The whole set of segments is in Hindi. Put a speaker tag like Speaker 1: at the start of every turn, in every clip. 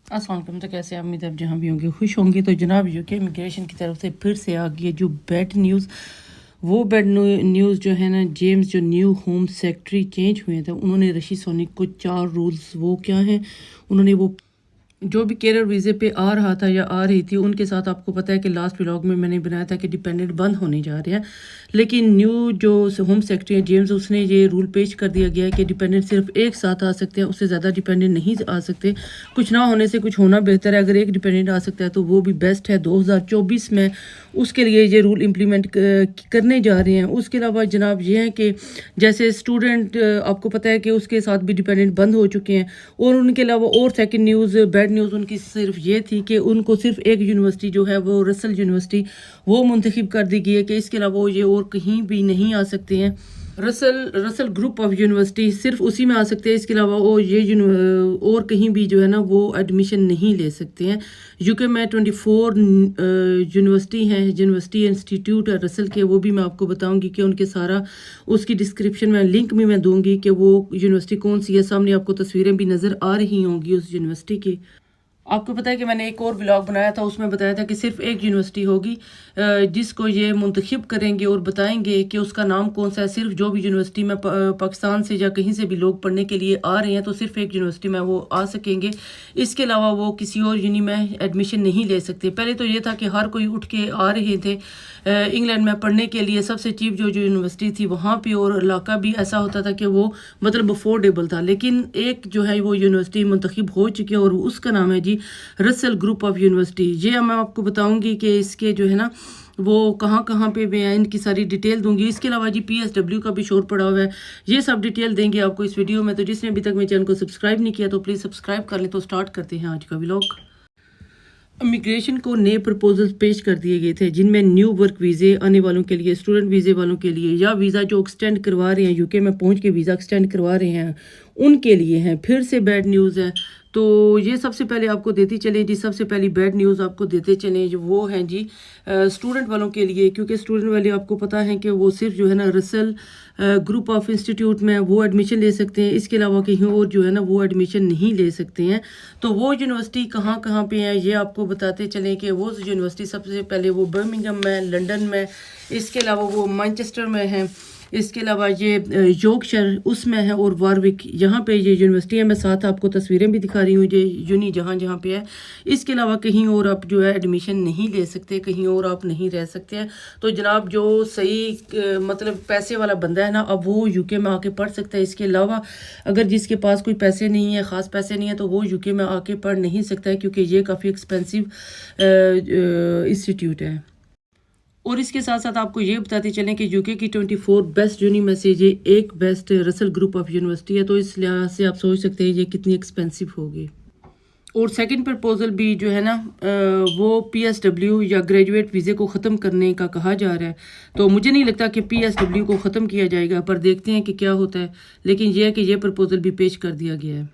Speaker 1: अस्सलाम वालेकुम। तो कैसे आप, उम्मीद है आप जहाँ भी होंगे खुश होंगे। तो जनाब यूके इमिग्रेशन की तरफ से फिर से आ गई है जो बैड न्यूज़। वो बैड न्यूज़ जो है ना, जेम्स जो न्यू होम सेक्रेटरी चेंज हुए थे, उन्होंने ऋषि सोनीक को 4 रूल्स, वो क्या हैं, उन्होंने वो जो भी केरल वीज़े पे आ रहा था या आ रही थी उनके साथ, आपको पता है कि लास्ट व्लॉग में मैंने बनाया था कि डिपेंडेंट बंद होने जा रहे हैं। लेकिन न्यू जो होम सेक्रेटरी है जेम्स, उसने ये रूल पेश कर दिया गया है कि डिपेंडेंट सिर्फ एक साथ आ सकते हैं, उससे ज़्यादा डिपेंडेंट नहीं आ सकते। कुछ ना होने से कुछ होना बेहतर है। अगर एक डिपेंडेंट आ सकता है तो वो भी बेस्ट है। 2024 में उसके लिए ये रूल इम्प्लीमेंट करने जा रहे हैं। उसके अलावा जनाब ये है कि जैसे स्टूडेंट, आपको पता है कि उसके साथ भी डिपेंडेंट बंद हो चुके हैं। और उनके अलावा और सेकंड न्यूज़, बैड न्यूज़ उनकी सिर्फ ये थी कि उनको सिर्फ एक यूनिवर्सिटी जो है वो रसल यूनिवर्सिटी वो मुंतखब कर दी गई है कि इसके अलावा वो ये और कहीं भी नहीं आ सकते हैं। रसल ग्रुप ऑफ यूनिवर्सिटी सिर्फ उसी में आ सकते हैं, इसके अलावा वो ये और कहीं भी जो है ना वो एडमिशन नहीं ले सकते हैं। यूके में 24 यूनिवर्सिटी हैं, यूनिवर्सिटी इंस्टीट्यूट है रसल के, वो भी मैं आपको बताऊंगी कि उनके सारा उसकी डिस्क्रिप्शन में लिंक भी मैं दूंगी कि वो यूनिवर्सिटी कौन सी है। सामने आपको तस्वीरें भी नज़र आ रही होंगी उस यूनिवर्सिटी की। आपको पता है कि मैंने एक और व्लॉग बनाया था, उसमें बताया था कि सिर्फ एक यूनिवर्सिटी होगी जिसको ये मुंतखब करेंगे और बताएंगे कि उसका नाम कौन सा है। सिर्फ जो भी यूनिवर्सिटी में पाकिस्तान से या कहीं से भी लोग पढ़ने के लिए आ रहे हैं तो सिर्फ एक यूनिवर्सिटी में वो आ सकेंगे। इसके अलावा वो किसी और यूनि में एडमिशन नहीं ले सकते। पहले तो ये था कि हर कोई उठ के आ रहे थे इंग्लैंड में पढ़ने के लिए, सबसे चीप जो यूनिवर्सिटी थी वहाँ पे, और इलाका भी ऐसा होता था कि वो मतलब अफोर्डेबल था। लेकिन एक जो है वो यूनिवर्सिटी मुंतखब हो चुकी है और उसका नाम है जी रसल ग्रुप ऑफ यूनिवर्सिटी। ये मैं आपको बताऊंगी कि इसके जो है ना वो कहाँ कहाँ पे मैं इनकी सारी डिटेल दूंगी। इसके अलावा जी PSW का भी शोर पड़ा हुआ है, ये सब डिटेल देंगे आपको इस वीडियो में। तो जिसने अभी तक मेरे चैनल को सब्सक्राइब नहीं किया तो प्लीज़ सब्सक्राइब कर ले। तो स्टार्ट करते हैं आज का व्लॉग। इमिग्रेशन को नए प्रपोजल्स पेश कर दिए गए थे जिनमें न्यू वर्क वीज़े आने वालों के लिए, स्टूडेंट वीज़े वालों के लिए, या वीज़ा जो एक्सटेंड करवा रहे हैं, यूके में पहुंच के वीज़ा एक्सटेंड करवा रहे हैं उनके लिए हैं। फिर से बैड न्यूज़ है। तो ये सबसे पहले आपको देती चले जी, सबसे पहली बैड न्यूज़ आपको देते चले जो वो हैं जी स्टूडेंट वालों के लिए। क्योंकि स्टूडेंट वाले आपको पता है कि वो सिर्फ जो है ना रसल ग्रुप ऑफ इंस्टीट्यूट में वो एडमिशन ले सकते हैं, इसके अलावा कहीं और जो है ना वो एडमिशन नहीं ले सकते हैं। तो वो यूनिवर्सिटी कहाँ कहाँ पे है ये आपको बताते चलें कि वो यूनिवर्सिटी सबसे पहले वो बर्मिंघम में, लंदन में, इसके अलावा वो मैनचेस्टर में है, इसके अलावा ये यॉर्कशायर उसमें है, और वारविक, यहाँ पे ये यूनिवर्सिटी है। मैं साथ आपको तस्वीरें भी दिखा रही हूँ ये यूनी जहाँ जहाँ पे है। इसके अलावा कहीं और आप जो है एडमिशन नहीं ले सकते, कहीं और आप नहीं रह सकते हैं। तो जनाब जो सही मतलब पैसे वाला बंदा है ना, अब वो यूके में आके पढ़ सकता है। इसके अलावा अगर जिसके पास कोई पैसे नहीं है, ख़ास पैसे नहीं है, तो वो यूके में आके पढ़ नहीं सकता है क्योंकि ये काफ़ी एक्सपेंसिव इंस्टीट्यूट है। और इसके साथ साथ आपको ये बताते चलें कि यूके की 24 बेस्ट यूनी में से ये एक best Russell group of university है। तो इस लिहाज से आप सोच सकते हैं ये कितनी एक्सपेंसिव होगी। और सेकंड प्रपोजल भी जो है ना वो PSW या ग्रेजुएट वीज़े को ख़त्म करने का कहा जा रहा है। तो मुझे नहीं लगता कि PSW को ख़त्म किया जाएगा, पर देखते हैं कि क्या होता है। लेकिन यह है कि यह प्रपोजल भी पेश कर दिया गया है।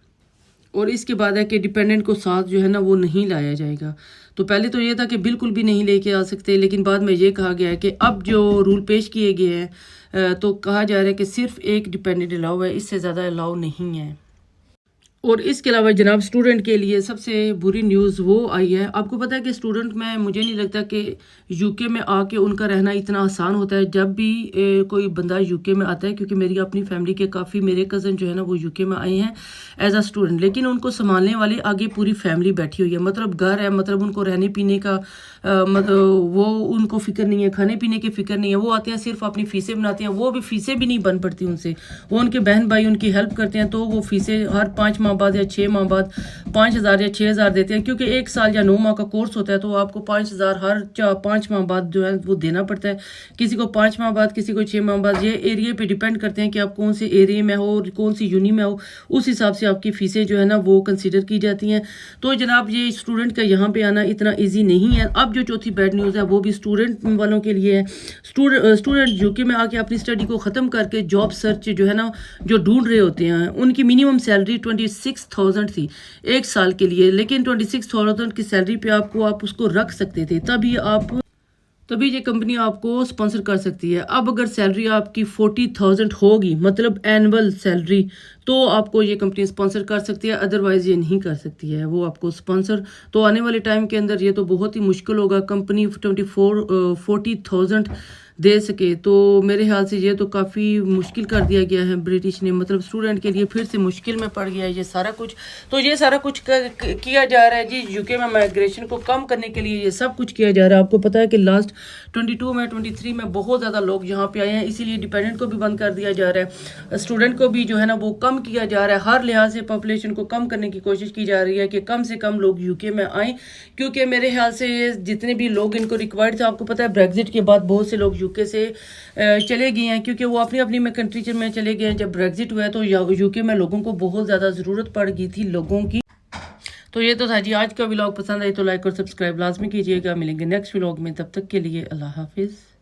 Speaker 1: और इसके बाद है कि डिपेंडेंट को साथ जो है ना वो नहीं लाया जाएगा। तो पहले तो ये था कि बिल्कुल भी नहीं लेके आ सकते, लेकिन बाद में ये कहा गया है कि अब जो रूल पेश किए गए हैं तो कहा जा रहा है कि सिर्फ एक डिपेंडेंट अलाउ है, इससे ज़्यादा अलाउ नहीं है। और इसके अलावा जनाब स्टूडेंट के लिए सबसे बुरी न्यूज़ वो आई है। आपको पता है कि स्टूडेंट में मुझे नहीं लगता कि यूके में आके उनका रहना इतना आसान होता है। जब भी कोई बंदा यूके में आता है, क्योंकि मेरी अपनी फैमिली के काफ़ी मेरे कज़न जो है ना वो यूके में आए हैं एज अ स्टूडेंट, लेकिन उनको संभालने वाली आगे पूरी फैमिली बैठी हुई है। मतलब घर है, मतलब उनको रहने पीने का मतलब वो उनको फ़िक्र नहीं है, खाने पीने की फ़िक्र नहीं है। वो आते हैं सिर्फ अपनी फ़ीसें बनाते हैं, वो भी फ़ीसें भी नहीं बन पड़ती उनसे। वो उनके बहन भाई उनकी हेल्प करते हैं, तो वो फ़ीसें हर 5 माह बाद या 6 माह बाद 5,000 या 6,000 देते हैं। क्योंकि 1 साल या 9 माह का कोर्स होता है तो आपको 5,000 हर 5 माह बाद जो है वो देना पड़ता है। किसी को 5 माह बाद, किसी को 6 माह बाद। ये एरिया पे डिपेंड करते हैं कि आप कौन से एरिया में हो और कौन सी यूनि में हो, उस हिसाब से आपकी फ़ीसें जो है ना वो कंसिडर की जाती हैं। तो जनाब ये स्टूडेंट का यहाँ पे आना इतना ईजी नहीं है। अब जो चौथी बैड न्यूज़ है वो भी स्टूडेंट वालों के लिए है। स्टूडेंट यूके में आके अपनी स्टडी को ख़त्म करके जॉब सर्च जो है ना जो ढूंढ रहे होते हैं, उनकी मिनिमम सैलरी 26,000 थी 1 साल के लिए। लेकिन 26,000 की सैलरी पे आप उसको रख सकते थे, तभी आप तभी ये कंपनी आपको स्पॉन्सर कर सकती है। अब अगर सैलरी आपकी 40,000 होगी, मतलब एनुअल सैलरी, तो आपको ये कंपनी स्पॉन्सर कर सकती है, अदरवाइज़ ये नहीं कर सकती है वो आपको स्पॉन्सर। तो आने वाले टाइम के अंदर ये तो बहुत ही मुश्किल होगा कंपनी 40,000 दे सके। तो मेरे ख्याल से ये तो काफ़ी मुश्किल कर दिया गया है ब्रिटिश ने, मतलब स्टूडेंट के लिए फिर से मुश्किल में पड़ गया है ये सारा कुछ। तो ये सारा कुछ किया जा रहा है जी यूके में माइग्रेशन को कम करने के लिए, ये सब कुछ किया जा रहा है। आपको पता है कि लास्ट 22 में 23 में बहुत ज़्यादा लोग यहाँ पे आए हैं, इसीलिए डिपेंडेंट को भी बंद कर दिया जा रहा है, स्टूडेंट को भी जो है ना वो कम किया जा रहा है। हर लिहाज से पॉपुलेशन को कम करने की कोशिश की जा रही है कि कम से कम लोग यूके में आएँ, क्योंकि मेरे ख्याल से जितने भी लोग इनको रिक्वायर्ड थे, आपको पता है ब्रेग्जिट के बाद बहुत से लोग यूके से चले गए हैं, क्योंकि वो अपनी अपनी में कंट्री में चले गए हैं। जब ब्रेग्जिट हुआ तो यूके में लोगों को बहुत ज़्यादा ज़रूरत पड़ गई थी लोगों की। तो ये तो था जी आज का व्लॉग। पसंद आए तो लाइक और सब्सक्राइब लाजमी कीजिएगा। मिलेंगे नेक्स्ट व्लॉग में, तब तक के लिए अल्लाह हाफिज़।